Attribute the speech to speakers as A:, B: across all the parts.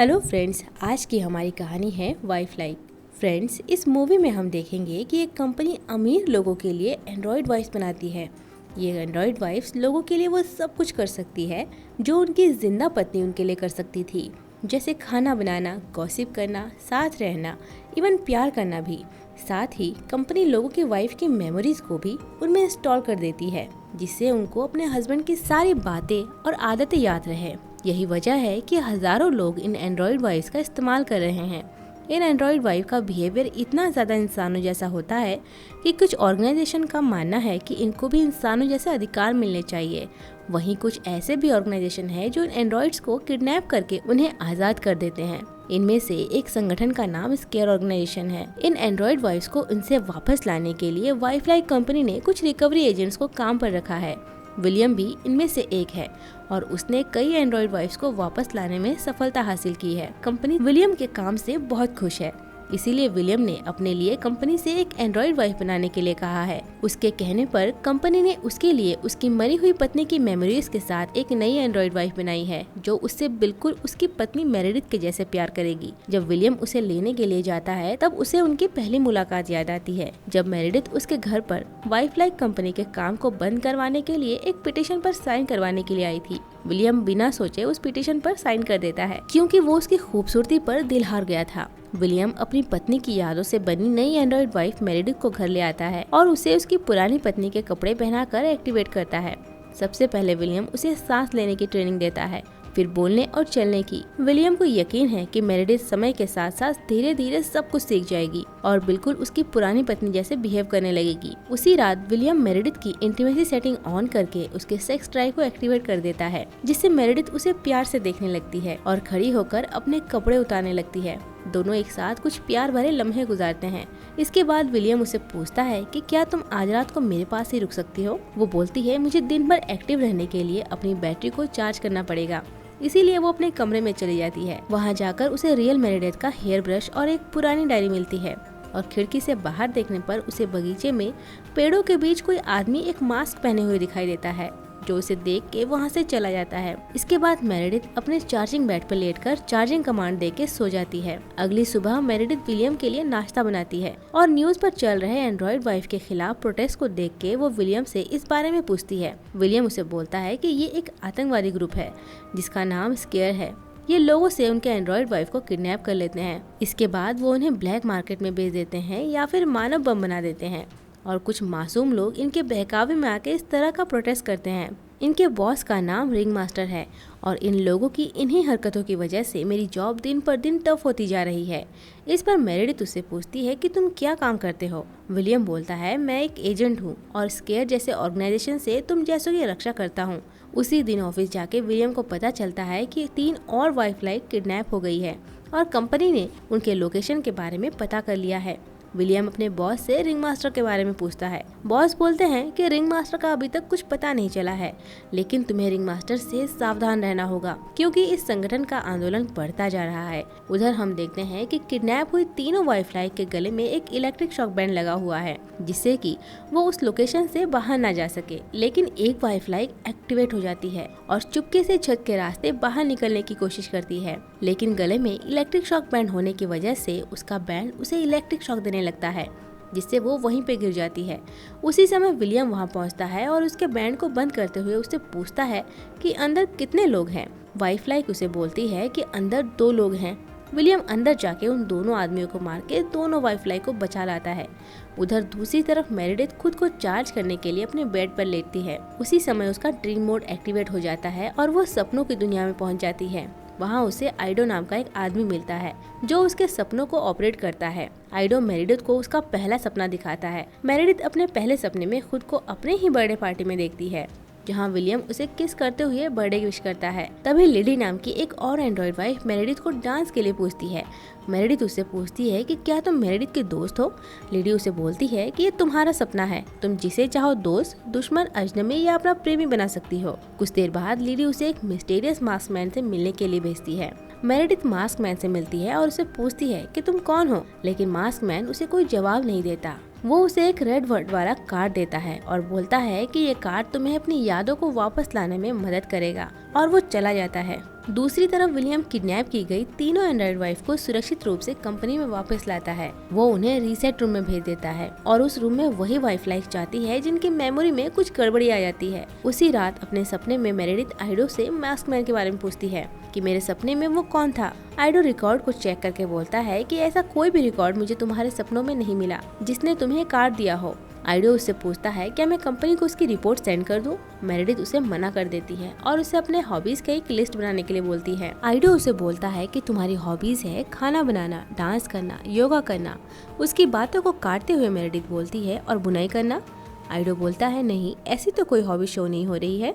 A: Hello friends, आज की हमारी कहानी है वाइफ लाइक। फ्रेंड्स, इस मूवी में हम देखेंगे कि एक कंपनी अमीर लोगों के लिए एंड्रॉयड वाइफ्स बनाती है। ये एंड्रॉयड वाइफ्स लोगों के लिए वो सब कुछ कर सकती है जो उनकी जिंदा पत्नी उनके लिए कर सकती थी, जैसे खाना बनाना, गॉसिप करना, साथ रहना, इवन प्यार करना भी। साथ ही कंपनी लोगों की वाइफ की मेमोरीज को भी उनमें इंस्टॉल कर देती है, जिससे उनको अपने हस्बैंड की सारी बातें और आदतें याद रहे। यही वजह है कि हजारों लोग इन एंड्रॉयड वाइफ्स का इस्तेमाल कर रहे हैं। इन एंड्रॉयड वाइफ का बिहेवियर इतना ज़्यादा इंसानों जैसा होता है कि कुछ ऑर्गेनाइजेशन का मानना है कि इनको भी इंसानों जैसे अधिकार मिलने चाहिए। वहीं कुछ ऐसे भी ऑर्गेनाइजेशन है जो इन एंड्रॉयड्स को किडनैप करके उन्हें आज़ाद कर देते हैं। इनमें से एक संगठन का नाम स्केयर ऑर्गेनाइजेशन है। इन एंड्रॉयड वाइफ्स को उनसे वापस लाने के लिए वाइफ लाइक कंपनी ने कुछ रिकवरी एजेंट्स को काम पर रखा है। विलियम भी इनमें से एक है और उसने कई एंड्रॉयड वाइफ्स को वापस लाने में सफलता हासिल की है। कंपनी विलियम के काम से बहुत खुश है, इसीलिए विलियम ने अपने लिए कंपनी से एक एंड्रॉयड वाइफ बनाने के लिए कहा है। उसके कहने पर कंपनी ने उसके लिए उसकी मरी हुई पत्नी की मेमोरीज के साथ एक नई एंड्रॉयड वाइफ बनाई है, जो उससे बिल्कुल उसकी पत्नी मेरेडिथ के जैसे प्यार करेगी। जब विलियम उसे लेने के लिए जाता है तब उसे उनकी पहली मुलाकात याद आती है, जब मेरेडिथ उसके घर पर वाइफ लाइक कंपनी के काम को बंद करवाने के लिए एक पिटीशन पर साइन करवाने के लिए आई थी। विलियम बिना सोचे उस पिटीशन पर साइन कर देता है, क्योंकि वो उसकी खूबसूरती पर दिल हार गया था। विलियम अपनी पत्नी की यादों से बनी नई एंड्रॉयड वाइफ मेरेडिथ को घर ले आता है और उसे उसकी पुरानी पत्नी के कपड़े पहनाकर एक्टिवेट करता है। सबसे पहले विलियम उसे सांस लेने की ट्रेनिंग देता है, फिर बोलने और चलने की। विलियम को यकीन है कि मेरेडिथ समय के साथ साथ धीरे धीरे सब कुछ सीख जाएगी और बिल्कुल उसकी पुरानी पत्नी जैसे बिहेव करने लगेगी। उसी रात विलियम मेरेडिथ की इंटीमेसी सेटिंग ऑन करके उसके सेक्स ड्राइव को एक्टिवेट कर देता है, जिससे मेरेडिथ उसे प्यार से देखने लगती है और खड़ी होकर अपने कपड़े उतारने लगती है। दोनों एक साथ कुछ प्यार भरे लम्हे गुजारते हैं। इसके बाद विलियम उसे पूछता है कि क्या तुम आज रात को मेरे पास ही रुक सकती हो। वो बोलती है, मुझे दिन भर एक्टिव रहने के लिए अपनी बैटरी को चार्ज करना पड़ेगा, इसीलिए वो अपने कमरे में चली जाती है। वहाँ जाकर उसे रियल मेरेडिथ का हेयर ब्रश और एक पुरानी डायरी मिलती है और खिड़की से बाहर देखने पर उसे बगीचे में पेड़ों के बीच कोई आदमी एक मास्क पहने हुए दिखाई देता है, जो उसे देख के वहाँ से चला जाता है। इसके बाद मेरेडिथ अपने चार्जिंग बेड पर लेटकर चार्जिंग कमांड देके सो जाती है। अगली सुबह मेरेडिथ विलियम के लिए नाश्ता बनाती है और न्यूज पर चल रहे एंड्रॉयड वाइफ के खिलाफ प्रोटेस्ट को देख के वो विलियम से इस बारे में पूछती है। विलियम उसे बोलता है कि ये एक आतंकवादी ग्रुप है जिसका नाम स्केयर है। ये लोगों से उनके एंड्रॉयड वाइफ को किडनैप कर लेते हैं। इसके बाद वो उन्हें ब्लैक मार्केट में बेच देते हैं या फिर मानव बम बना देते हैं और कुछ मासूम लोग इनके बहकावे में आके इस तरह का प्रोटेस्ट करते हैं। इनके बॉस का नाम रिंग मास्टर है और इन लोगों की इन्हीं हरकतों की वजह से मेरी जॉब दिन पर दिन टफ होती जा रही है। इस पर मेरेडिथ उससे पूछती है कि तुम क्या काम करते हो। विलियम बोलता है, मैं एक एजेंट हूँ और स्केयर जैसे ऑर्गेनाइजेशन से तुम जैसों की रक्षा करता हूँ। उसी दिन ऑफिस जाके विलियम को पता चलता है कि 3 और वाइफ लाइक किडनैप हो गई है और कंपनी ने उनके लोकेशन के बारे में पता कर लिया है। विलियम अपने बॉस से रिंग मास्टर के बारे में पूछता है। बॉस बोलते हैं कि रिंग मास्टर का अभी तक कुछ पता नहीं चला है, लेकिन तुम्हें रिंग मास्टर से सावधान रहना होगा क्योंकि इस संगठन का आंदोलन बढ़ता जा रहा है। उधर हम देखते हैं कि किडनैप हुई तीनों वाइफ लाइक के गले में एक इलेक्ट्रिक शॉक बैंड लगा हुआ है, जिससे कि वो उस लोकेशन से बाहर ना जा सके। लेकिन एक वाइफ लाइक एक्टिवेट हो जाती है और चुपके से छत के रास्ते बाहर निकलने की कोशिश करती है, लेकिन गले में इलेक्ट्रिक शॉक बैंड होने की वजह से उसका बैंड उसे इलेक्ट्रिक शॉक देने लगता है, जिससे वो वहीं पे गिर जाती है। उसी समय विलियम वहां पहुंचता है और उसके बैंड को बंद करते हुए उससे पूछता है कि अंदर कितने लोग हैं। वाइफ लाइक उसे बोलती है कि अंदर 2 लोग हैं। विलियम अंदर जाके उन दोनों आदमियों को मार के दोनों वाइफ लाइक को बचा लाता है। उधर दूसरी तरफ मेरेडिथ खुद को चार्ज करने के लिए अपने बेड पर लेटती है। उसी समय उसका ड्रीम मोड एक्टिवेट हो जाता है और वो सपनों की दुनिया में पहुंच जाती है। वहाँ उसे आइडो नाम का एक आदमी मिलता है जो उसके सपनों को ऑपरेट करता है। आइडो मेरेडिथ को उसका पहला सपना दिखाता है। मेरेडिथ अपने पहले सपने में खुद को अपने ही बर्थडे पार्टी में देखती है, जहाँ विलियम उसे किस करते हुए बर्थडे विश करता है। तभी लिडी नाम की एक और एंड्रॉयड वाइफ मेरेडिथ को डांस के लिए पूछती है। मेरेडिथ उससे पूछती है कि क्या तुम मेरेडिथ के दोस्त हो। लिडी उसे बोलती है कि ये तुम्हारा सपना है, तुम जिसे चाहो दोस्त, दुश्मन, अजनबी या अपना प्रेमी बना सकती हो। कुछ देर बाद लिडी उसे एक मिस्टीरियस मास्क मैन से मिलने के लिए भेजती है। मेरेडिथ मास्क मैन से मिलती है और उसे पूछती है कि तुम कौन हो, लेकिन मास्क मैन उसे कोई जवाब नहीं देता। वो उसे एक रेड वर्ड वाला कार्ड देता है और बोलता है कि ये कार्ड तुम्हें अपनी यादों को वापस लाने में मदद करेगा, और वो चला जाता है। दूसरी तरफ विलियम किडनैप की गई तीनों एंड्रॉइड वाइफ को सुरक्षित रूप से कंपनी में वापस लाता है। वो उन्हें रीसेट रूम में भेज देता है और उस रूम में वही वाइफ लाइक जाती है जिनकी मेमोरी में कुछ गड़बड़ी आ जाती है। उसी रात अपने सपने में मेरेडिथ आइडो से मास्क मैन के बारे में पूछती है कि मेरे सपने में वो कौन था। आइडो रिकॉर्ड को चेक करके बोलता है कि ऐसा कोई भी रिकॉर्ड मुझे तुम्हारे सपनों में नहीं मिला जिसने तुम्हें काट दिया हो। आइडो उससे पूछता है क्या मैं कंपनी को उसकी रिपोर्ट सेंड कर दूं? मेरेडिथ उसे मना कर देती है और उसे अपने हॉबीज का एक लिस्ट बनाने के लिए बोलती है। आइडो उसे बोलता है कि तुम्हारी हॉबीज है खाना बनाना, डांस करना, योगा करना। उसकी बातों को काटते हुए मेरेडिथ बोलती है और बुनाई करना। आइडो बोलता है नहीं, ऐसी तो कोई हॉबी शो नहीं हो रही है।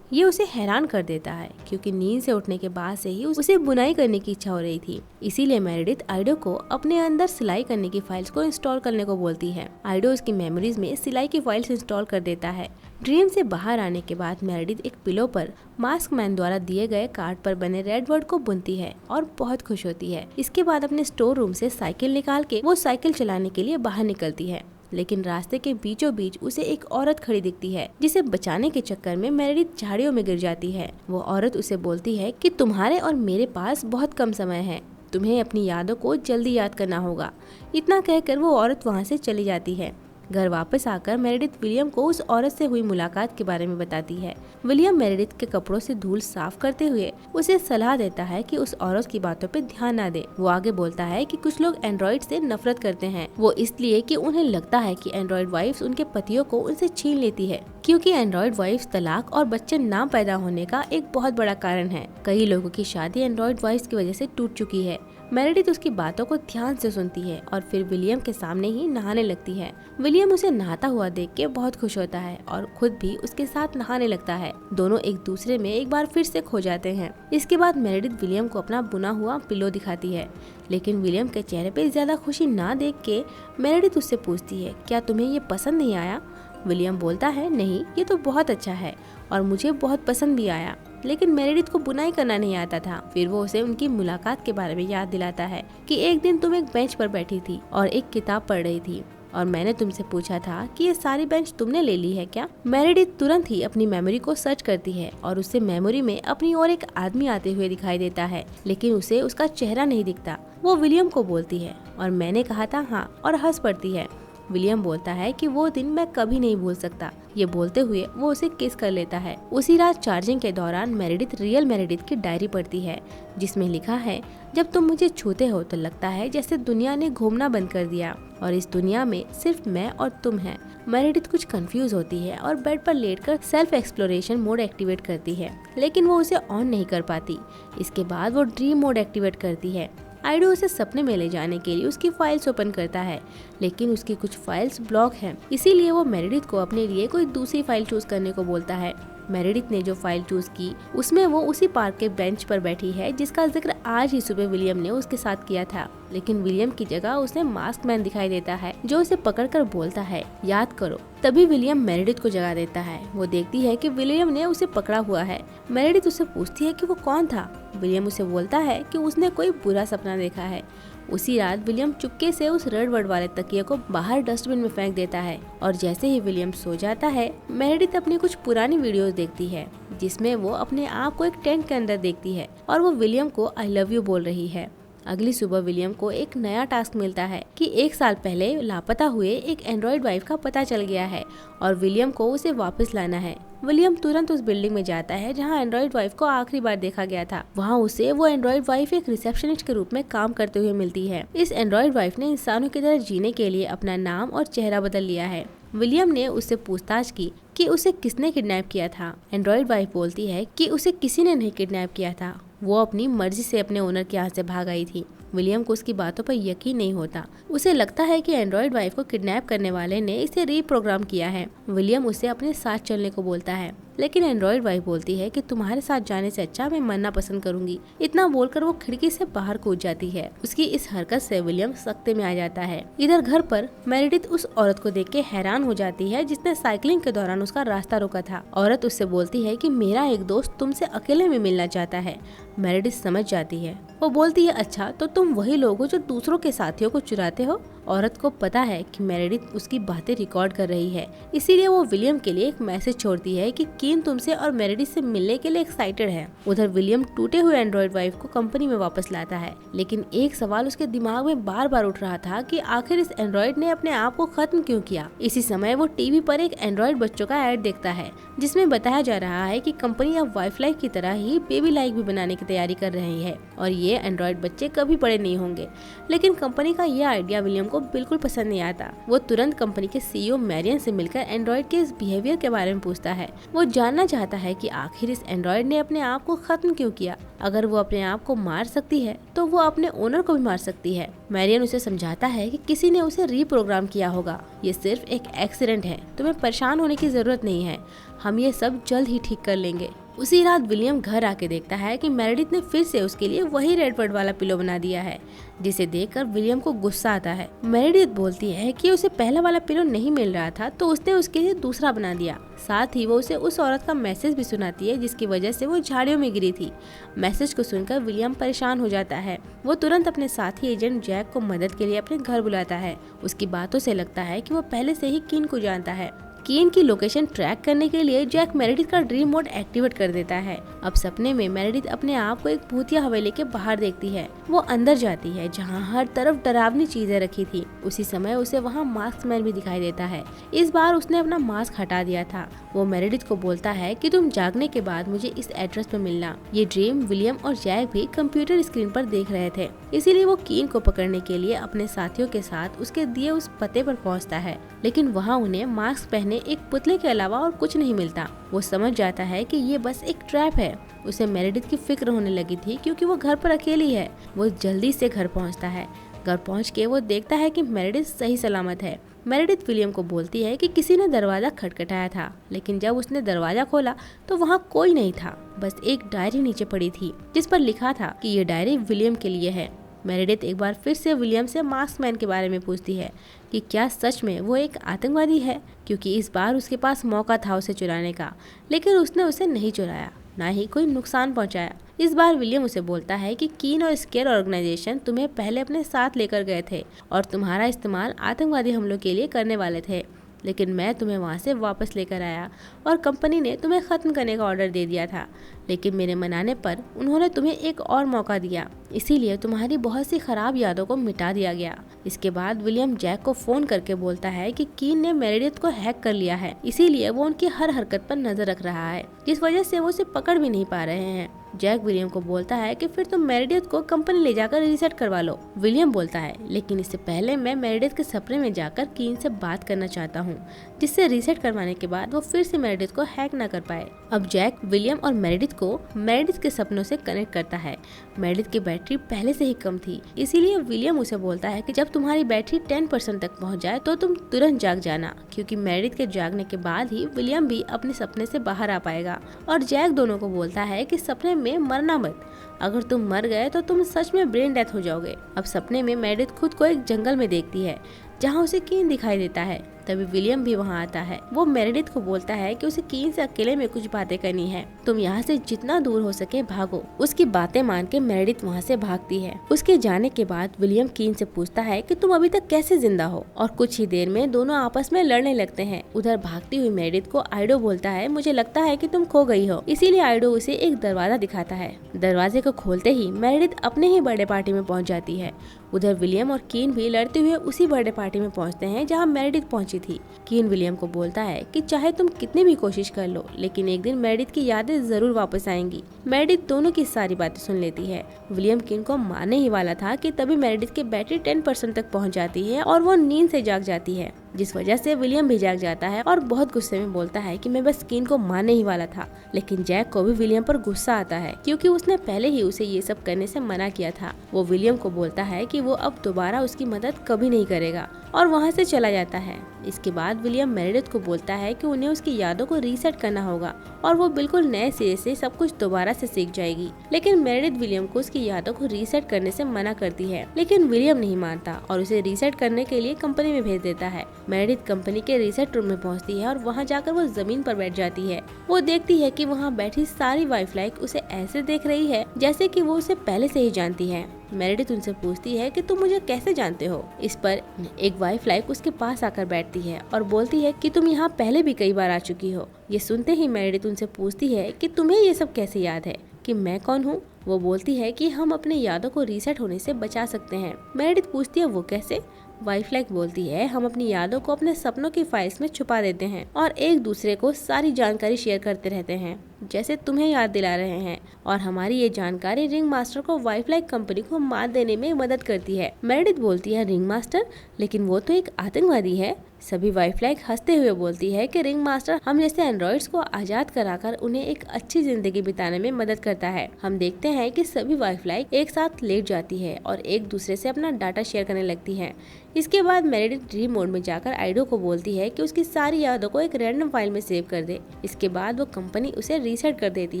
A: ये उसे हैरान कर देता है क्योंकि नींद से उठने के बाद से ही उसे बुनाई करने की इच्छा हो रही थी। इसीलिए मेरेडिथ आइडो को अपने अंदर सिलाई करने की फाइल्स को इंस्टॉल करने को बोलती है। आइडो उसकी मेमोरीज में सिलाई की फाइल्स इंस्टॉल कर देता है। ड्रीम से बाहर आने के बाद मेरेडिथ एक पिलो पर मास्क मैन द्वारा दिए गए कार्ड पर बने रेड वर्ड को बुनती है और बहुत खुश होती है। इसके बाद अपने स्टोर रूम से साइकिल निकाल के वो साइकिल चलाने के लिए बाहर निकलती है, लेकिन रास्ते के बीचों बीच उसे एक औरत खड़ी दिखती है जिसे बचाने के चक्कर में मेरेडिथ झाड़ियों में गिर जाती है। वो औरत उसे बोलती है कि तुम्हारे और मेरे पास बहुत कम समय है, तुम्हें अपनी यादों को जल्दी याद करना होगा। इतना कहकर वो औरत वहाँ से चली जाती है। घर वापस आकर मेरेडिथ विलियम को उस औरत से हुई मुलाकात के बारे में बताती है। विलियम मेरेडिथ के कपड़ों से धूल साफ करते हुए उसे सलाह देता है कि उस औरत की बातों पे ध्यान न दे। वो आगे बोलता है कि कुछ लोग एंड्रॉइड से नफरत करते हैं, वो इसलिए कि उन्हें लगता है कि एंड्रॉइड वाइफ्स उनके पतियों को उनसे छीन लेती है, क्योंकि एंड्रॉइड वाइफ्स तलाक और बच्चे ना पैदा होने का एक बहुत बड़ा कारण है। कई लोगों की शादी एंड्रॉइड वाइफ्स की वजह से टूट चुकी है। मेरेडिथ उसकी बातों को ध्यान से सुनती है और फिर विलियम के सामने ही नहाने लगती है। विलियम उसे नहाता हुआ देख के बहुत खुश होता है और खुद भी उसके साथ नहाने लगता है। दोनों एक दूसरे में एक बार फिर से खो जाते हैं। इसके बाद मेरेडिथ विलियम को अपना बुना हुआ पिलो दिखाती है, लेकिन विलियम के चेहरे पे ज्यादा खुशी ना देख के मेरेडिथ उससे पूछती है क्या तुम्हें ये पसंद नहीं आया? विलियम बोलता है नहीं, ये तो बहुत अच्छा है और मुझे बहुत पसंद भी आया, लेकिन मेरेडिथ को बुनाई करना नहीं आता था। फिर वो उसे उनकी मुलाकात के बारे में याद दिलाता है कि एक दिन तुम एक बेंच पर बैठी थी और एक किताब पढ़ रही थी और मैंने तुमसे पूछा था कि ये सारी बेंच तुमने ले ली है क्या? मेरेडिथ तुरंत ही अपनी मेमोरी को सर्च करती है और उससे मेमोरी में अपनी ओर एक आदमी आते हुए दिखाई देता है, लेकिन उसे उसका चेहरा नहीं दिखता। वो विलियम को बोलती है और मैंने कहा था हाँ, और हंस पड़ती है। विलियम बोलता है कि वो दिन मैं कभी नहीं भूल सकता। ये बोलते हुए वो उसे किस कर लेता है। उसी रात चार्जिंग के दौरान मेरेडिथ रियल मेरेडिथ की डायरी पढ़ती है, जिसमें लिखा है जब तुम मुझे छूते हो तो लगता है जैसे दुनिया ने घूमना बंद कर दिया और इस दुनिया में सिर्फ मैं और तुम हैं। मेरेडिथ कुछ कंफ्यूज होती है और बेड पर लेटकर सेल्फ एक्सप्लोरेशन मोड एक्टिवेट करती है, लेकिन वो उसे ऑन नहीं कर पाती। इसके बाद वो ड्रीम मोड एक्टिवेट करती है। आइडो उसे सपने में ले जाने के लिए उसकी फाइल्स ओपन करता है, लेकिन उसकी कुछ फाइल्स ब्लॉक हैं। इसीलिए वो मेरेडिथ को अपने लिए कोई दूसरी फाइल चूज करने को बोलता है। मेरेडिथ ने जो फाइल चूज की उसमें वो उसी पार्क के बेंच पर बैठी है जिसका जिक्र आज ही सुबह विलियम ने उसके साथ किया था, लेकिन विलियम की जगह उसे मास्क मैन दिखाई देता है जो उसे पकड़कर बोलता है याद करो। तभी विलियम मेरेडिथ को जगा देता है। वो देखती है कि विलियम ने उसे पकड़ा हुआ है। मेरेडिथ उससे पूछती है कि वो कौन था। विलियम उसे बोलता है कि उसने कोई बुरा सपना देखा है। उसी रात विलियम चुपके से उस रेड वर्ड वाले तकिए को बाहर डस्टबिन में फेंक देता है और जैसे ही विलियम सो जाता है मेरेडिथ अपनी कुछ पुरानी वीडियोस देखती है जिसमें वो अपने आप को एक टेंट के अंदर देखती है और वो विलियम को आई लव यू बोल रही है। अगली सुबह विलियम को एक नया टास्क मिलता है कि 1 साल पहले लापता हुए एक एंड्रॉइड वाइफ का पता चल गया है और विलियम को उसे वापस लाना है। विलियम तुरंत उस बिल्डिंग में जाता है जहां एंड्रॉइड वाइफ को आखिरी बार देखा गया था। वहां उसे वो एंड्रॉइड वाइफ एक रिसेप्शनिस्ट के रूप में काम करते हुए मिलती है। इस एंड्रॉइड वाइफ ने इंसानों की तरह जीने के लिए अपना नाम और चेहरा बदल लिया है। विलियम ने उससे पूछताछ की कि उसे किसने किडनैप किया था। एंड्रॉइड वाइफ बोलती है कि उसे किसी ने नहीं किडनैप किया था, वो अपनी मर्जी से अपने ओनर के यहाँ से भाग आई थी। विलियम को उसकी बातों पर यकीन नहीं होता। उसे लगता है कि एंड्रॉइड वाइफ को किडनैप करने वाले ने इसे रीप्रोग्राम किया है। विलियम उसे अपने साथ चलने को बोलता है, लेकिन एंड्रॉइड वाइफ बोलती है कि तुम्हारे साथ जाने से अच्छा मैं मरना पसंद करूंगी। इतना बोलकर वो खिड़की से बाहर कूद जाती है। उसकी इस हरकत से विलियम सख्ते में आ जाता है। इधर घर पर मेरेडिथ उस औरत को देख के हैरान हो जाती है जिसने साइकिलिंग के दौरान उसका रास्ता रोका था। औरत उससे बोलती है कि मेरा एक दोस्त तुमसे अकेले में मिलना चाहता है। मेरेडिथ समझ जाती है। वो बोलती है अच्छा तो तुम वही लोग हो जो दूसरों के साथियों को चुराते हो। औरत को पता है कि मेरेडिथ उसकी बातें रिकॉर्ड कर रही है, इसीलिए वो विलियम के लिए एक मैसेज छोड़ती है कि कीन तुमसे और मेरेडिथ से मिलने के लिए एक्साइटेड है। उधर विलियम टूटे हुए एंड्रॉइड वाइफ को कंपनी में वापस लाता है, लेकिन एक सवाल उसके दिमाग में बार बार उठ रहा था कि आखिर इस एंड्रॉइड ने अपने आप को खत्म क्यों किया। इसी समय वो टीवी पर एक एंड्रॉइड बच्चों का ऐड देखता है, जिसमें बताया जा रहा है कि कंपनी अब वाइफ लाइक की तरह ही बेबी लाइक भी बनाने की तैयारी कर रही है और ये एंड्रॉइड बच्चे कभी बड़े नहीं होंगे। लेकिन कंपनी का यह आइडिया विलियम को बिल्कुल पसंद नहीं आता। वो तुरंत कंपनी के सीईओ मैरियन से मिलकर एंड्रॉइड के इस बिहेवियर के बारे में पूछता है। वो जानना चाहता है कि आखिर इस एंड्रॉइड ने अपने आप को खत्म क्यों किया। अगर वो अपने आप को मार सकती है तो वो अपने ओनर को भी मार सकती है। मैरियन उसे समझाता है कि किसी ने उसे रीप्रोग्राम किया होगा, ये सिर्फ एक एक्सीडेंट है, तुम्हें परेशान होने की जरूरत नहीं है, हम ये सब जल्द ही ठीक कर लेंगे। उसी रात विलियम घर आके देखता है कि मेरेडिथ ने फिर से उसके लिए वही रेडबर्ड वाला पिलो बना दिया है, जिसे देखकर विलियम को गुस्सा आता है। मेरेडिथ बोलती है कि उसे पहला वाला पिलो नहीं मिल रहा था तो उसने उसके लिए दूसरा बना दिया। साथ ही वो उसे उस औरत का मैसेज भी सुनाती है जिसकी वजह से वो झाड़ियों में गिरी थी। मैसेज को सुनकर विलियम परेशान हो जाता है। वो तुरंत अपने साथी एजेंट जैक को मदद के लिए अपने घर बुलाता है। उसकी बातों से लगता है कि वो पहले से ही कीन को जानता है। कीन की लोकेशन ट्रैक करने के लिए जैक मेरेडिथ का ड्रीम मोड एक्टिवेट कर देता है। अब सपने में मेरेडिथ अपने आप को एक भूतिया हवेली के बाहर देखती है। वो अंदर जाती है जहां हर तरफ डरावनी चीजें रखी थी। उसी समय उसे वहां मास्क मैन भी दिखाई देता है। इस बार उसने अपना मास्क हटा दिया था। वो मेरेडिथ को बोलता है कि तुम जागने के बाद मुझे इस एड्रेस पे मिलना। ये ड्रीम विलियम और जैक भी कंप्यूटर स्क्रीन पर देख रहे थे, इसीलिए वो कीन को पकड़ने के लिए अपने साथियों के साथ उसके दिए उस पते पर पहुंचता है। लेकिन वहां उन्हें मास्क पहने एक पुतले के अलावा और कुछ नहीं मिलता। वो समझ जाता है कि ये बस एक ट्रैप है। उसे मेरेडिथ की फिक्र होने लगी थी क्योंकि वो घर पर अकेली है। वो जल्दी से घर पहुंचता है। घर पहुंच के वो देखता है कि मेरेडिथ सही सलामत है। मेरेडिथ विलियम को बोलती है कि किसी ने दरवाजा खटखटाया था, लेकिन जब उसने दरवाजा खोला तो वहाँ कोई नहीं था। बस एक डायरी नीचे पड़ी थी जिस पर लिखा था कि ये डायरी विलियम के लिए है। मेरेडिथ एक बार फिर से विलियम से मास्क मैन के बारे में पूछती है कि क्या सच में वो एक आतंकवादी है, क्योंकि इस बार उसके पास मौका था उसे चुराने का, लेकिन उसने उसे नहीं चुराया, ना ही कोई नुकसान पहुंचाया। इस बार विलियम उसे बोलता है कि कीन और स्केयर ऑर्गेनाइजेशन तुम्हें पहले अपने साथ लेकर गए थे और तुम्हारा इस्तेमाल आतंकवादी हमलों के लिए करने वाले थे, लेकिन मैं तुम्हें वहाँ से वापस लेकर आया और कंपनी ने तुम्हें ख़त्म करने का ऑर्डर दे दिया था, लेकिन मेरे मनाने पर उन्होंने तुम्हें एक और मौका दिया, इसीलिए तुम्हारी बहुत सी खराब यादों को मिटा दिया गया। इसके बाद विलियम जैक को फोन करके बोलता है कि कीन ने मेरेडिथ को हैक कर लिया है, इसीलिए वो उनकी हर हरकत पर नजर रख रहा है, जिस वजह से वो उसे पकड़ भी नहीं पा रहे हैं। जैक विलियम को बोलता है कि फिर तुम मेरेडिथ को कंपनी ले जाकर रीसेट करवा लो। विलियम बोलता है लेकिन इससे पहले मैं मेरेडिथ के सपने में जाकर कीन से बात करना चाहता हूँ, जिससे रीसेट करवाने के बाद वो फिर से मेरेडिथ को हैक न कर पाए। अब जैक विलियम और मेरेडिथ को मेरेडिथ के सपनों से कनेक्ट करता है। मेरेडिथ की बैटरी पहले से ही कम थी, इसीलिए विलियम उसे बोलता है कि जब तुम्हारी बैटरी 10% तक पहुँच जाए तो तुम तुरंत जाग जाना, क्योंकि मेरेडिथ के जागने के बाद ही विलियम भी अपने सपने से बाहर आ पाएगा। और जैक दोनों को बोलता है कि सपने में मरना मत, अगर तुम मर गए तो तुम सच में ब्रेन डेथ हो जाओगे। अब सपने में मेरेडिथ खुद को एक जंगल में देखती है जहाँ उसे कीन दिखाई देता है। तभी विलियम भी वहाँ आता है। वो मेरेडिथ को बोलता है कि उसे कीन से अकेले में कुछ बातें करनी है, तुम यहाँ से जितना दूर हो सके भागो। उसकी बातें मान के मेरेडिथ वहाँ से भागती है। उसके जाने के बाद विलियम कीन से पूछता है कि तुम अभी तक कैसे जिंदा हो, और कुछ ही देर में दोनों आपस में लड़ने लगते हैं। उधर भागती हुई मेरेडिथ को आइडो बोलता है मुझे लगता है कि तुम खो गई हो, इसीलिए आइडो उसे एक दरवाजा दिखाता है। दरवाजे को खोलते ही मेरेडिथ अपने ही बर्थडे पार्टी में पहुँच जाती है। उधर विलियम और कीन भी लड़ते हुए उसी बर्थडे पार्टी में पहुंचते हैं जहां मेरेडिथ पहुंची थी। कीन विलियम को बोलता है कि चाहे तुम कितनी भी कोशिश कर लो, लेकिन एक दिन मेरेडिथ की यादें जरूर वापस आएंगी। मेरेडिथ दोनों की सारी बातें सुन लेती है। विलियम कीन को मारने ही वाला था कि तभी मेरेडिथ की बैटरी 10% तक पहुंच जाती है और वो नींद से जाग जाती है, जिस वजह से विलियम भी जाग जाता है और बहुत गुस्से में बोलता है कि मैं बस कीन को मारने ही वाला था। लेकिन जैक को भी विलियम पर गुस्सा आता है क्योंकि उसने पहले ही उसे ये सब करने से मना किया था। वो विलियम को बोलता है कि वो अब दोबारा उसकी मदद कभी नहीं करेगा और वहाँ से चला जाता है। इसके बाद विलियम मेरेडिथ को बोलता है कि उन्हें उसकी यादों को रीसेट करना होगा और वो बिल्कुल नए सिरे से सब कुछ दोबारा से सीख जाएगी। लेकिन मेरेडिथ विलियम को उसकी यादों को रीसेट करने से मना करती है, लेकिन विलियम नहीं मानता और उसे रीसेट करने के लिए कंपनी में भेज देता है। मेरिडिथ कंपनी के रिसर्च रूम में पहुंचती है और वहां जाकर वो जमीन पर बैठ जाती है। वो देखती है कि वहां बैठी सारी वाइफ लाइक उसे ऐसे देख रही है जैसे कि वो उसे पहले से ही जानती है। मेरिडिथ उनसे पूछती है कि तुम मुझे कैसे जानते हो। इस पर एक वाइफ लाइक उसके पास आकर बैठती है और बोलती है कि तुम यहाँ पहले भी कई बार आ चुकी हो। ये सुनते ही मेरिडिथ उनसे पूछती है कि तुम्हें ये सब कैसे याद है, कि मैं कौन हूँ। वो बोलती है कि हम अपने यादों को रीसेट होने से बचा सकते हैं। मेरिडिथ पूछती है वो कैसे। वाइफ लाइक बोलती है हम अपनी यादों को अपने सपनों की फाइल्स में छुपा देते हैं और एक दूसरे को सारी जानकारी शेयर करते रहते हैं, जैसे तुम्हें याद दिला रहे हैं, और हमारी ये जानकारी रिंग मास्टर को वाइफ लाइक कंपनी को मात देने में मदद करती है। मेरिडिथ बोलती है रिंग मास्टर, लेकिन वो तो एक आतंकवादी है। सभी वाइफ लाइक हंसते हुए बोलती है कि रिंग मास्टर हम जैसे एंड्रॉइड्स को आजाद कराकर उन्हें एक अच्छी जिंदगी बिताने में मदद करता है। हम देखते हैं कि सभी वाइफ लाइक एक साथ लेट जाती है और एक दूसरे से अपना डाटा शेयर करने लगती है। इसके बाद मेरिडिथ ड्रीम मोड में जाकर आइडो को बोलती है कि उसकी सारी यादों को एक रैंडम फाइल में सेव कर दे। इसके बाद वो कंपनी उसे रीसेट कर देती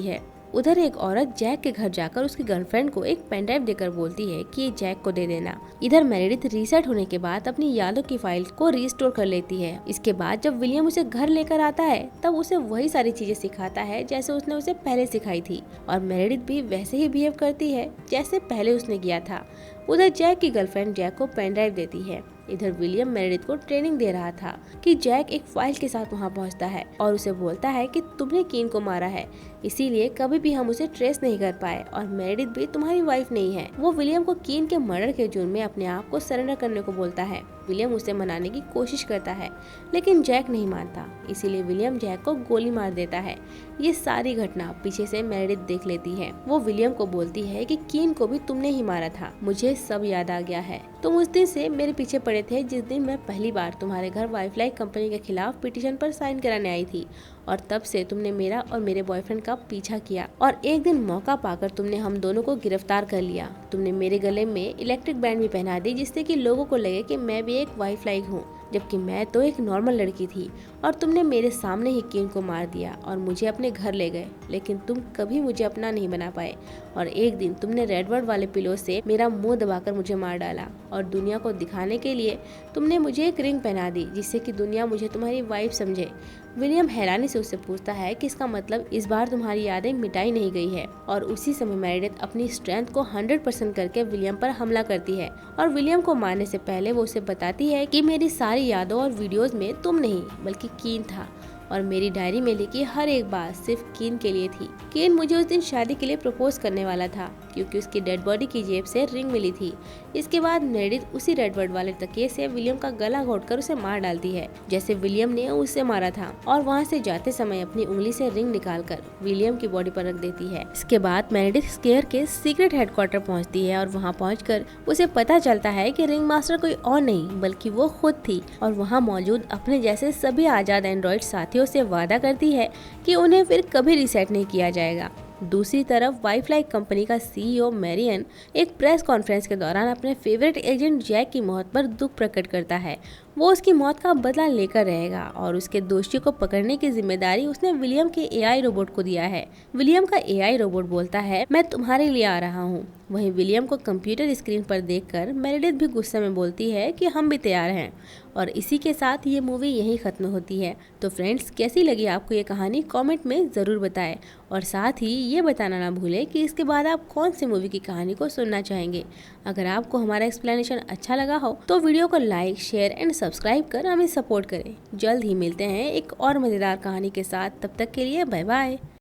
A: है। उधर एक औरत जैक के घर जाकर उसकी गर्लफ्रेंड को एक पेन ड्राइव देकर बोलती है कि ये जैक को दे देना। इधर मेरिडिथ रीसेट होने के बाद अपनी यादों की फाइल को रीस्टोर कर लेती है। इसके बाद जब विलियम उसे घर लेकर आता है तब उसे वही सारी चीजें सिखाता है जैसे उसने उसे पहले सिखाई थी, और मेरिडिथ भी वैसे ही बिहेव करती है जैसे पहले उसने किया था। उधर जैक की गर्लफ्रेंड जैक को पेन ड्राइव देती है। इधर विलियम मेरिडिथ को ट्रेनिंग दे रहा था कि जैक एक फाइल के साथ वहां पहुंचता है और उसे बोलता है कि तुमने कीन को मारा है, इसीलिए कभी भी हम उसे ट्रेस नहीं कर पाए, और मेरिडिथ भी तुम्हारी वाइफ नहीं है। वो विलियम को कीन के मर्डर के जुर्म में अपने आप को सरेंडर करने को बोलता है। विलियम उसे मनाने की कोशिश करता है, लेकिन जैक नहीं मानता, इसीलिए विलियम जैक को गोली मार देता है। ये सारी घटना पीछे से मेरिडिथ देख लेती है। वो विलियम को बोलती है कि कीन को भी तुमने ही मारा था, मुझे सब याद आ गया है। तुम उस दिन से मेरे पीछे पड़े थे जिस दिन मैं पहली बार तुम्हारे घर वाइफ लाइक कंपनी के खिलाफ पिटीशन पर साइन कराने आई थी, और तब से तुमने मेरा और मेरे बॉयफ्रेंड का पीछा किया, और एक दिन मौका पाकर तुमने हम दोनों को गिरफ्तार कर लिया। तुमने मेरे गले में इलेक्ट्रिक बैंड भी पहना दी जिससे कि लोगों को लगे कि मैं भी एक वाइफ लाइक हूँ, जबकि मैं तो एक नॉर्मल लड़की थी, और तुमने मेरे सामने ही कीन को मार दिया और मुझे अपने घर ले गए, लेकिन तुम कभी मुझे अपना नहीं बना पाए। और एक दिन तुमने रेडवर्ड वाले पिलो से मेरा मुंह दबाकर मुझे मार डाला, और दुनिया को दिखाने के लिए तुमने मुझे एक रिंग पहना दी जिससे कि दुनिया मुझे तुम्हारी वाइफ समझे। विलियम हैरानी से उससे पूछता है कि इसका मतलब इस बार तुम्हारी यादें मिटाई नहीं गई है, और उसी समय मेरिडिथ अपनी स्ट्रेंथ को 100% करके विलियम पर हमला करती है, और विलियम को मारने से पहले वो उसे बताती है कि मेरी सारी यादों और वीडियोस में तुम नहीं बल्कि कीन था, और मेरी डायरी में लिखी हर एक बात सिर्फ कीन के लिए थी। कीन मुझे उस दिन शादी के लिए प्रपोज करने वाला था क्योंकि उसकी डेड बॉडी की जेब से रिंग मिली थी। इसके बाद मेरिडिथ उसी रेडवर्ड वाले तकिए से विलियम का गला घोटकर उसे मार डालती है जैसे विलियम ने उसे मारा था, और वहाँ से जाते समय अपनी उंगली से रिंग निकालकर विलियम की बॉडी पर रख देती है। इसके बाद मेरिडिथ स्केयर के सीक्रेट हेडक्वार्टर पहुँचती है, और वहाँ पहुँचकर उसे पता चलता है कि रिंग मास्टर कोई और नहीं बल्कि वो खुद थी, और वहाँ मौजूद अपने जैसे सभी आजाद एंड्रॉइड साथियों से वादा करती है कि उन्हें फिर कभी रीसेट नहीं किया जाएगा। दूसरी तरफ वाइफ लाइक कंपनी का सीईओ मैरियन एक प्रेस कॉन्फ्रेंस के दौरान अपने फेवरेट एजेंट जैक की मौत पर दुख प्रकट करता है। वो उसकी मौत का बदला लेकर रहेगा, और उसके दोषी को पकड़ने की जिम्मेदारी उसने विलियम के एआई रोबोट को दिया है। विलियम का एआई रोबोट बोलता है मैं तुम्हारे लिए आ रहा हूँ। वहीं विलियम को कंप्यूटर स्क्रीन पर देखकर मेरिडिथ भी गुस्से में बोलती है कि हम भी तैयार हैं। और इसी के साथ ये मूवी यहीं खत्म होती है। तो फ्रेंड्स, कैसी लगी आपको ये कहानी कमेंट में ज़रूर बताएं, और साथ ही ये बताना ना भूलें कि इसके बाद आप कौन सी मूवी की कहानी को सुनना चाहेंगे। अगर आपको हमारा एक्सप्लेनेशन अच्छा लगा हो तो वीडियो को लाइक, शेयर एंड सब्सक्राइब कर हमें सपोर्ट करें। जल्द ही मिलते हैं एक और मज़ेदार कहानी के साथ, तब तक के लिए बाय बाय।